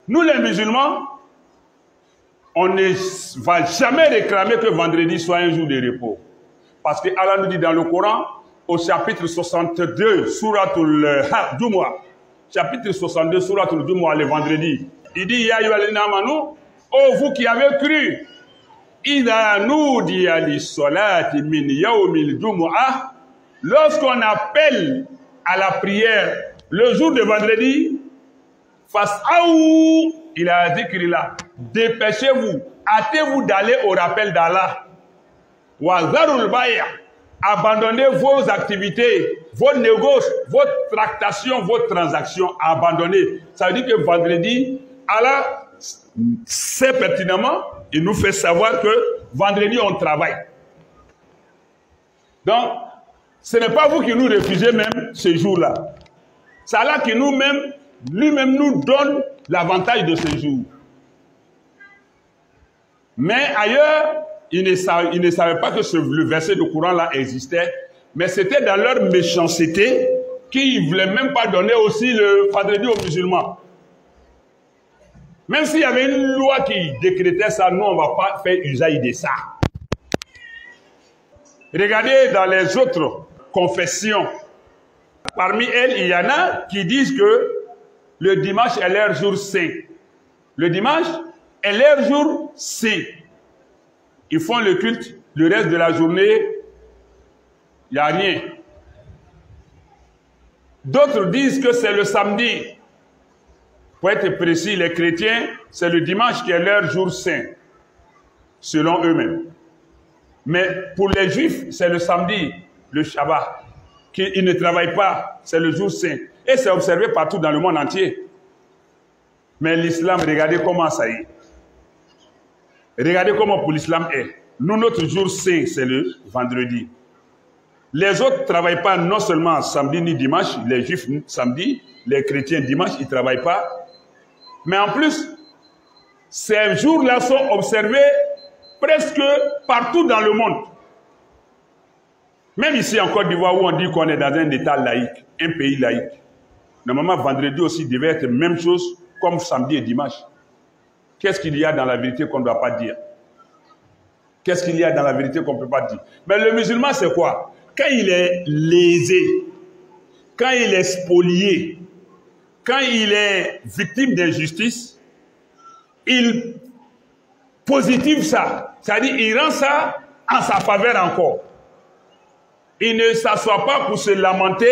Nous les musulmans, on ne va jamais réclamer que vendredi soit un jour de repos. Parce que Allah nous dit dans le Coran, au chapitre 62, Suratul Jumu'ah, chapitre 62, Suratul Jumu'ah, le vendredi, il dit, Ya ayyuhalladhina amanu, oh vous qui avez cru, Idha nudiya lis-salati min yawmil jumu'ah, lorsqu'on appelle à la prière le jour de vendredi, fas'aou ila dhikrillah, dépêchez-vous, hâtez-vous d'aller au rappel d'Allah. Wa zarul bay', abandonnez vos activités, vos négoces, vos tractations, vos transactions, abandonnez. Ça veut dire que vendredi, Allah sait pertinemment, il nous fait savoir que vendredi on travaille. Donc, ce n'est pas vous qui nous refusez même ce jour-là. C'est Allah qui lui-même nous donne l'avantage de ce jour. Mais ailleurs, ils ne savaient pas que le verset de Coran-là existait, mais c'était dans leur méchanceté qu'ils ne voulaient même pas donner aussi le vendredi aux musulmans. Même s'il y avait une loi qui décrétait ça, nous, on ne va pas faire usage de ça. Regardez dans les autres confessions. Parmi elles, il y en a qui disent que le dimanche est leur jour saint. Le dimanche est leur jour saint. Ils font le culte, le reste de la journée, il n'y a rien. D'autres disent que c'est le samedi. Pour être précis, les chrétiens, c'est le dimanche qui est leur jour saint, selon eux-mêmes. Mais pour les juifs, c'est le samedi, le Shabbat, qu'ils ne travaillent pas, c'est le jour saint. Et c'est observé partout dans le monde entier. Mais l'islam, regardez comment ça y est. Regardez comment pour l'islam est. Nous, notre jour saint, c'est le vendredi. Les autres ne travaillent pas non seulement samedi ni dimanche, les juifs samedi, les chrétiens dimanche, ils ne travaillent pas. Mais en plus, ces jours-là sont observés presque partout dans le monde. Même ici en Côte d'Ivoire où on dit qu'on est dans un état laïque, un pays laïque. Normalement, vendredi aussi devait être la même chose comme samedi et dimanche. Qu'est-ce qu'il y a dans la vérité qu'on ne doit pas dire? Qu'est-ce qu'il y a dans la vérité qu'on ne peut pas dire? Mais le musulman, c'est quoi? Quand il est lésé, quand il est spolié, quand il est victime d'injustice, il positive ça. C'est-à-dire il rend ça en sa faveur encore. Il ne s'assoit pas pour se lamenter,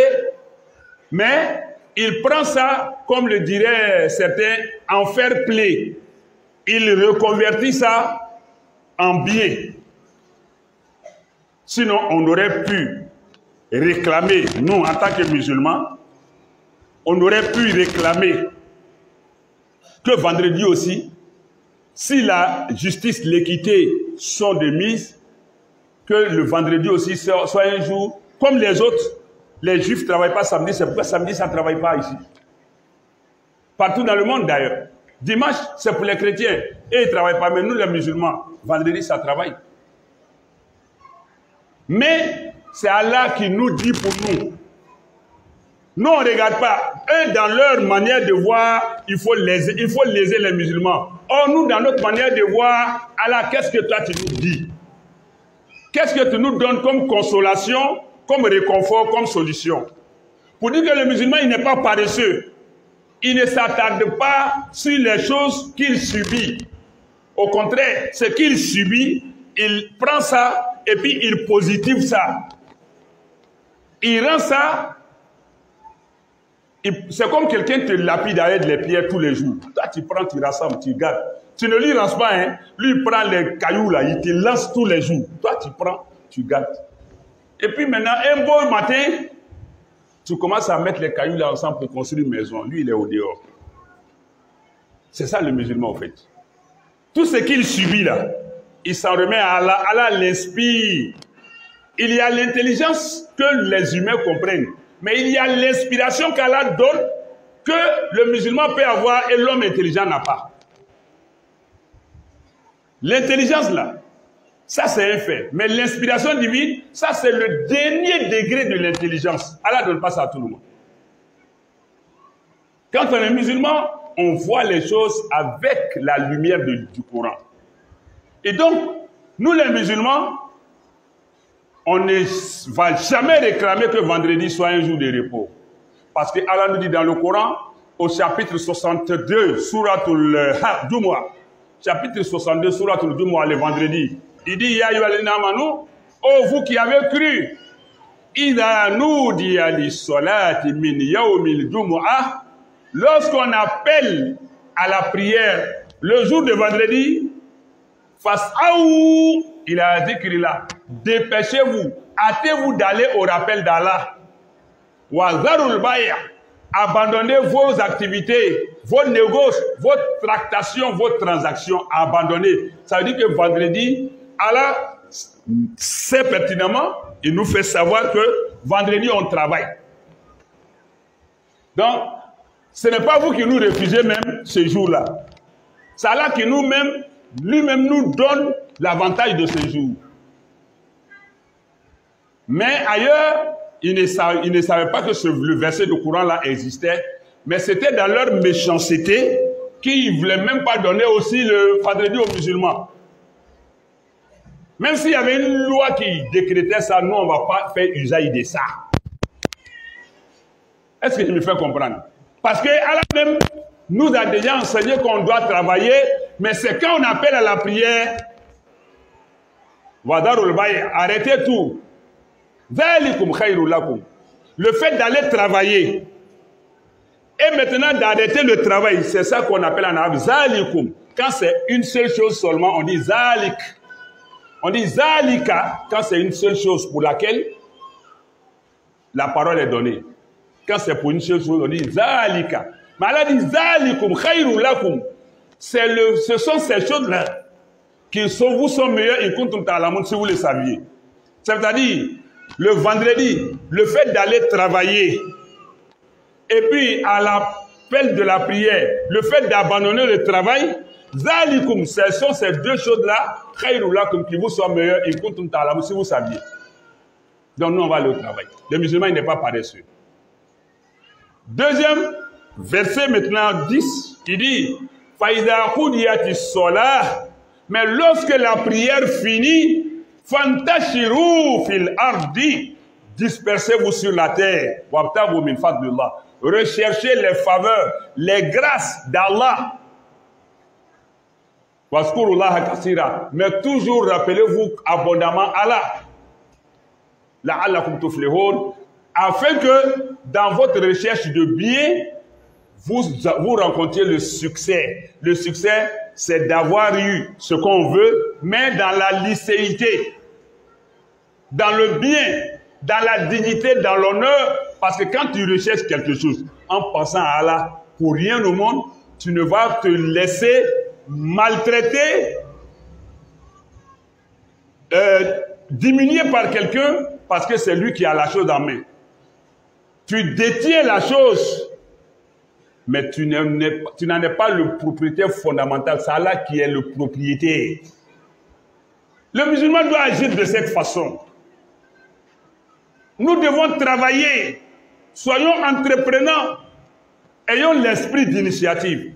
mais il prend ça, comme le diraient certains, en fair play. Il reconvertit ça en bien. Sinon, on aurait pu réclamer, nous, en tant que musulmans, on aurait pu réclamer que vendredi aussi, si la justice, l'équité sont de mise, que le vendredi aussi soit un jour, comme les autres, les juifs ne travaillent pas samedi, c'est pourquoi samedi ça ne travaille pas ici. Partout dans le monde d'ailleurs. Dimanche, c'est pour les chrétiens, et ils ne travaillent pas, mais nous les musulmans, vendredi ça travaille. Mais c'est Allah qui nous dit pour nous. Nous, on ne regarde pas. Eux, dans leur manière de voir, il faut léser les musulmans. Or, nous, dans notre manière de voir, Allah, qu'est-ce que toi, tu nous dis? Qu'est-ce que tu nous donnes comme consolation, comme réconfort, comme solution? Pour dire que le musulman, il n'est pas paresseux. Il ne s'attarde pas sur les choses qu'il subit. Au contraire, ce qu'il subit, il prend ça et puis il positive ça. Il rend ça. C'est comme quelqu'un te lapide avec les pierres tous les jours. Toi, tu prends, tu rassembles, tu gardes. Tu ne lui lances pas, hein. Lui, il prend les cailloux là, il te lance tous les jours. Toi, tu prends, tu gardes. Et puis maintenant, un beau matin, tu commences à mettre les cailloux là ensemble pour construire une maison. Lui, il est au dehors. C'est ça le musulman, en fait. Tout ce qu'il subit là, il s'en remet à Allah. Allah l'inspire. Il y a l'intelligence que les humains comprennent. Mais il y a l'inspiration qu'Allah donne que le musulman peut avoir et l'homme intelligent n'a pas. L'intelligence là, ça c'est un fait. Mais l'inspiration divine, ça c'est le dernier degré de l'intelligence. Allah ne donne pas ça à tout le monde. Quand on est musulman, on voit les choses avec la lumière du Coran. Et donc, nous les musulmans, on ne va jamais réclamer que vendredi soit un jour de repos. Parce que Allah nous dit dans le Coran, au chapitre 62, Suratul Jumu'ah, chapitre 62, Suratul Jumu'ah, le vendredi, il dit, Ya ayyuhalladhina amanu, oh vous qui avez cru, Idha nudiya lis-salati min yawmil jumu'ah, lorsqu'on appelle à la prière le jour de vendredi, fas'aou ila dhikrillah, dépêchez-vous, hâtez-vous d'aller au rappel d'Allah. Wa zarul bay', abandonnez vos activités, vos négoces, vos tractations, vos transactions, abandonnez. Ça veut dire que vendredi, Allah sait pertinemment, il nous fait savoir que vendredi on travaille. Donc, ce n'est pas vous qui nous refusez même ce jour-là. C'est Allah qui lui-même nous donne l'avantage de ce jour. Mais ailleurs, ils ne savaient pas que le verset de Coran-là existait, mais c'était dans leur méchanceté qu'ils ne voulaient même pas donner aussi le vendredi aux musulmans. Même s'il y avait une loi qui décrétait ça, nous, on ne va pas faire usage de ça. Est-ce que je me fais comprendre? Parce qu'Allah même nous a déjà enseigné qu'on doit travailler, mais c'est quand on appelle à la prière, arrêtez tout. Le fait d'aller travailler et maintenant d'arrêter le travail, c'est ça qu'on appelle en arabe zalikum. Quand c'est une seule chose seulement, on dit zalik. On dit zalika quand c'est une seule chose pour laquelle la parole est donnée. Quand c'est pour une seule chose, on dit zalika. Mais Allah dit zalikum khayrun lakum. Ce sont ces choses-là qui vous sont meilleures in kuntum ta'lamun si vous le saviez. C'est-à-dire, le vendredi, le fait d'aller travailler, et puis à l'appel de la prière, le fait d'abandonner le travail, zalikum, ce sont ces deux choses-là, khayrun lakum, qui vous sont meilleures in kuntum ta'lamun si vous saviez. Donc nous, on va aller au travail. Le musulman, il n'est pas paresseux. Deuxième verset maintenant 10, il dit Faïda Khudiyati Solah, mais lorsque la prière finit, Fantashiru fil ardi, dispersez-vous sur la terre, Wabtagu min fadlillah, recherchez les faveurs, les grâces d'Allah. Waskurullaha kasira, mais toujours rappelez-vous abondamment Allah. La'allakum tuflihun, afin que dans votre recherche de bien, vous rencontriez le succès. Le succès, c'est d'avoir eu ce qu'on veut, mais dans la licéité, dans le bien, dans la dignité, dans l'honneur. Parce que quand tu recherches quelque chose en pensant à Allah, pour rien au monde, tu ne vas te laisser maltraiter, diminuer par quelqu'un, parce que c'est lui qui a la chose en main. Tu détiens la chose, mais tu n'en es pas le propriétaire fondamental. C'est Allah qui est le propriétaire. Le musulman doit agir de cette façon. Nous devons travailler. Soyons entreprenants. Ayons l'esprit d'initiative.